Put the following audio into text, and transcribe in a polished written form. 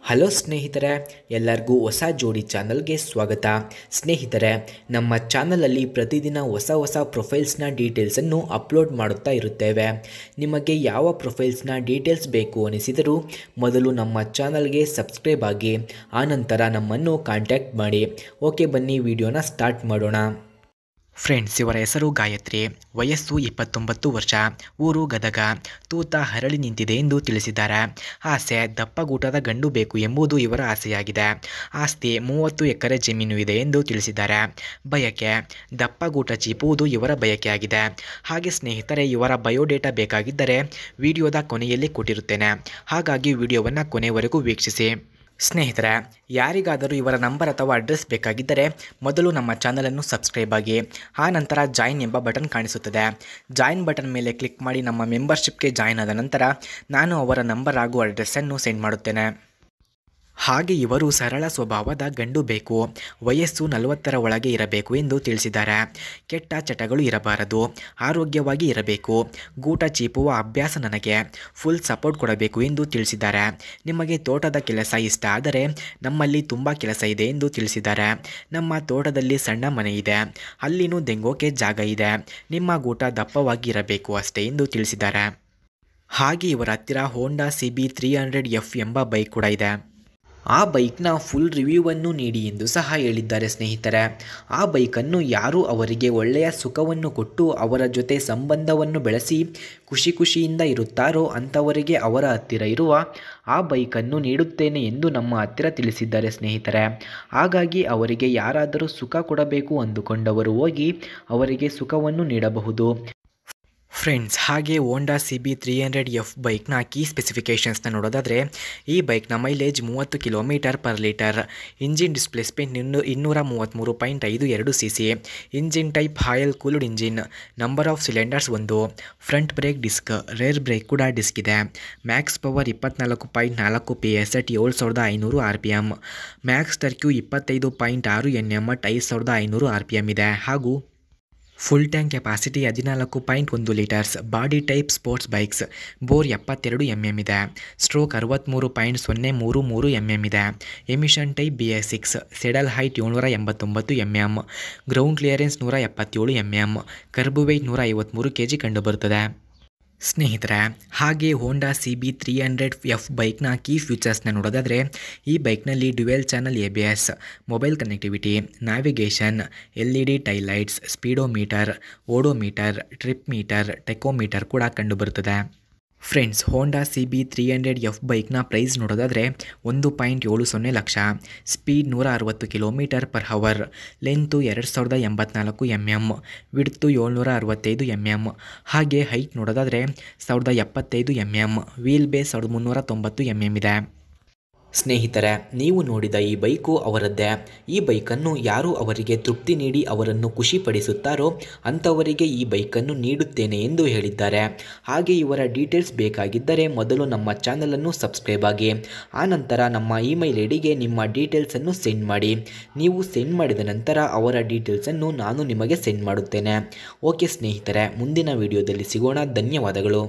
Hello ಸ್ನೇಹಿತರೆ, ಎಲ್ಲರಿಗೂ ಹೊಸ ಜೋಡಿ ಚಾನಲ್ಗೆ ಸ್ವಾಗತ. ಸ್ನೇಹಿತರೆ, ನಮ್ಮ ಚಾನಲಲ್ಲಿ ಪ್ರತಿದಿನ ಹೊಸ ಪ್ರೊಫೈಲ್ಸ್ನ ಡೀಟೇಲ್ಸನ್ನು ಅಪ್ಲೋಡ್ ಮಾಡುತ್ತಾ ಇರುತ್ತೇವೆ. ನಿಮಗೆ ಯಾವ ಪ್ರೊಫೈಲ್ಸ್ನ ಡೀಟೇಲ್ಸ್ ಬೇಕು ಅನಿಸಿದರೂ ಮೊದಲು ನಮ್ಮ ಚಾನಲ್ಗೆ ಸಬ್ಸ್ಕ್ರೈಬ್ ಆಗಿ ಆನಂತರ ನಮ್ಮನ್ನು ಕಾಂಟ್ಯಾಕ್ಟ್ ಮಾಡಿ. ಓಕೆ, ಬನ್ನಿ ವಿಡಿಯೋನ ಸ್ಟಾರ್ಟ್ ಮಾಡೋಣ. ಫ್ರೆಂಡ್ಸ್, ಇವರ ಹೆಸರು ಗಾಯತ್ರಿ, ವಯಸ್ಸು 29 ವರ್ಷ, ಊರು ಗದಗ, ತೂತ ಹರಳಿ ನಿಂತಿದೆ ಎಂದು ತಿಳಿಸಿದ್ದಾರೆ. ಆಸೆ ದಪ್ಪಗೂಟದ ಗಂಡು ಬೇಕು ಎಂಬುದು ಇವರ ಆಸೆಯಾಗಿದೆ. ಆಸ್ತಿ 30 ಎಕರೆ ಜಮೀನು ಇದೆ ಎಂದು ತಿಳಿಸಿದ್ದಾರೆ. ಬಯಕೆ ದಪ್ಪಗೂಟ ಚೀಪುವುದು ಇವರ ಬಯಕೆಯಾಗಿದೆ. ಹಾಗೆ ಸ್ನೇಹಿತರೆ, ಇವರ ಬಯೋಡೇಟಾ ಬೇಕಾಗಿದ್ದರೆ ವಿಡಿಯೋದ ಕೊನೆಯಲ್ಲಿ ಕೊಟ್ಟಿರುತ್ತೇನೆ, ಹಾಗಾಗಿ ವಿಡಿಯೋವನ್ನು ಕೊನೆಯವರೆಗೂ ವೀಕ್ಷಿಸಿ. ಸ್ನೇಹಿತರೆ, ಯಾರಿಗಾದರೂ ಇವರ ನಂಬರ್ ಅಥವಾ ಅಡ್ರೆಸ್ ಬೇಕಾಗಿದ್ದರೆ ಮೊದಲು ನಮ್ಮ ಚಾನಲನ್ನು ಸಬ್ಸ್ಕ್ರೈಬ್ ಆಗಿ ಆನಂತರ ಜಾಯಿನ್ ಎಂಬ ಬಟನ್ ಕಾಣಿಸುತ್ತದೆ. ಜಾಯಿನ್ ಬಟನ್ ಮೇಲೆ ಕ್ಲಿಕ್ ಮಾಡಿ ನಮ್ಮ ಮೆಂಬರ್ಶಿಪ್ಗೆ ಜಾಯಿನ್ ಆದ ನಂತರ ನಾನು ಅವರ ನಂಬರ್ ಹಾಗೂ ಅಡ್ರೆಸ್ಸನ್ನು ಸೆಂಡ್ ಮಾಡುತ್ತೇನೆ. ಹಾಗೆ ಇವರು ಸರಳ ಸ್ವಭಾವದ ಗಂಡು ಬೇಕು, ವಯಸ್ಸು 40ರ ಒಳಗೆ ಇರಬೇಕು ಎಂದು ತಿಳಿಸಿದ್ದಾರೆ. ಕೆಟ್ಟ ಚಟಗಳು ಇರಬಾರದು, ಆರೋಗ್ಯವಾಗಿ ಇರಬೇಕು, ಗೂಟ ಚೀಪುವ ಅಭ್ಯಾಸ ನನಗೆ, ಫುಲ್ ಸಪೋರ್ಟ್ ಕೊಡಬೇಕು ಎಂದು ತಿಳಿಸಿದ್ದಾರೆ. ನಿಮಗೆ ತೋಟದ ಕೆಲಸ ಇಷ್ಟ ಆದರೆ ನಮ್ಮಲ್ಲಿ ತುಂಬ ಕೆಲಸ ಇದೆ ಎಂದು ತಿಳಿಸಿದ್ದಾರೆ. ನಮ್ಮ ತೋಟದಲ್ಲಿ ಸಣ್ಣ ಮನೆ ಇದೆ, ಅಲ್ಲಿನೂ ದೆಂಗೋಕೆ ಜಾಗ ಇದೆ, ನಿಮ್ಮ ಗೂಟ ದಪ್ಪವಾಗಿ ಇರಬೇಕು ಅಷ್ಟೇ ಎಂದು ತಿಳಿಸಿದ್ದಾರೆ. ಹಾಗೆ ಇವರ ಹತ್ತಿರ ಹೋಂಡಾ CB 300F ಎಂಬ ಬೈಕ್ ಕೂಡ ಇದೆ. ಆ ಬೈಕ್ನ ಫುಲ್ ರಿವ್ಯೂವನ್ನು ನೀಡಿ ಎಂದು ಸಹ ಹೇಳಿದ್ದಾರೆ. ಸ್ನೇಹಿತರೆ, ಆ ಬೈಕನ್ನು ಯಾರು ಅವರಿಗೆ ಒಳ್ಳೆಯ ಸುಖವನ್ನು ಕೊಟ್ಟು ಅವರ ಜೊತೆ ಸಂಬಂಧವನ್ನು ಬೆಳೆಸಿ ಖುಷಿಯಿಂದ ಇರುತ್ತಾರೋ ಅಂಥವರಿಗೆ ಅವರ ಹತ್ತಿರ ಇರುವ ಆ ಬೈಕನ್ನು ನೀಡುತ್ತೇನೆ ಎಂದು ನಮ್ಮ ಹತ್ತಿರ ತಿಳಿಸಿದ್ದಾರೆ. ಸ್ನೇಹಿತರೆ, ಹಾಗಾಗಿ ಅವರಿಗೆ ಯಾರಾದರೂ ಸುಖ ಕೊಡಬೇಕು ಅಂದುಕೊಂಡವರು ಹೋಗಿ ಅವರಿಗೆ ಸುಖವನ್ನು ನೀಡಬಹುದು. ಫ್ರೆಂಡ್ಸ್, ಹಾಗೆ ಹೋಂಡಾ CB 300F ಬೈಕ್ನ ಕೀ ಸ್ಪೆಸಿಫಿಕೇಷನ್ಸ್ನ ನೋಡೋದಾದರೆ ಈ ಬೈಕ್ನ ಮೈಲೇಜ್ 30 km/ಲೀಟರ್, engine displacement 233.52 cc, engine type oil cooled engine, number of cylinders 1, front brake disc, rear brake ಕೂಡ ಡಿಸ್ಕ್ ಇದೆ, max power 24.4 PS at 7500 RPM, max torque 25.6 Nm at 5500 RPM ಇದೆ. ಹಾಗೂ full tank capacity 14.1 litres, body type sports bikes, bore 72 mm ಇದೆ, stroke 63.033 mm ಇದೆ, emission type BS6, saddle height 789 mm, ground clearance 177 mm, curb weight 153 kg ಕಂಡುಬರುತ್ತದೆ. ಸ್ನೇಹಿತರೆ, ಹಾಗೆ ಹೋಂಡಾ CB 300F ಬೈಕ್ನ key ಫೀಚರ್ಸ್ನ ನೋಡೋದಾದರೆ ಈ ಬೈಕ್ನಲ್ಲಿ dual channel ABS, mobile connectivity, navigation, LED tail lights, speedometer, odometer, trip meter, tachometer ಕೂಡ ಕಂಡುಬರುತ್ತದೆ. ಫ್ರೆಂಡ್ಸ್, ಹೋಂಡಾ CB 300F ಬೈಕ್ನ ಪ್ರೈಸ್ ನೋಡೋದಾದರೆ 1.70 lakh, speed 160 km/h, length 2084 mm, width 765 mm, ಹಾಗೆ ಹೈಟ್ ನೋಡೋದಾದರೆ 1075 mm, ವೀಲ್ ಬೇಸ್ 1390 mm ಇದೆ. ಸ್ನೇಹಿತರೆ, ನೀವು ನೋಡಿದ ಈ ಬೈಕು ಅವರದ್ದೇ. ಈ ಬೈಕನ್ನು ಯಾರು ಅವರಿಗೆ ತೃಪ್ತಿ ನೀಡಿ ಅವರನ್ನು ಖುಷಿಪಡಿಸುತ್ತಾರೋ ಅಂಥವರಿಗೆ ಈ ಬೈಕನ್ನು ನೀಡುತ್ತೇನೆ ಎಂದು ಹೇಳಿದ್ದಾರೆ. ಹಾಗೆ ಇವರ ಡೀಟೇಲ್ಸ್ ಬೇಕಾಗಿದ್ದರೆ ಮೊದಲು ನಮ್ಮ ಚಾನಲನ್ನು ಸಬ್ಸ್ಕ್ರೈಬ್ ಆಗಿ ಆನಂತರ ನಮ್ಮ ಇಮೇಲ್ ಐಡಿಗೆ ನಿಮ್ಮ ಡೀಟೇಲ್ಸನ್ನು ಸೆಂಡ್ ಮಾಡಿ. ನೀವು ಸೆಂಡ್ ಮಾಡಿದ ನಂತರ ಅವರ ಡೀಟೇಲ್ಸನ್ನು ನಾನು ನಿಮಗೆ ಸೆಂಡ್ ಮಾಡುತ್ತೇನೆ. ಓಕೆ ಸ್ನೇಹಿತರೆ, ಮುಂದಿನ ವಿಡಿಯೋದಲ್ಲಿ ಸಿಗೋಣ. ಧನ್ಯವಾದಗಳು.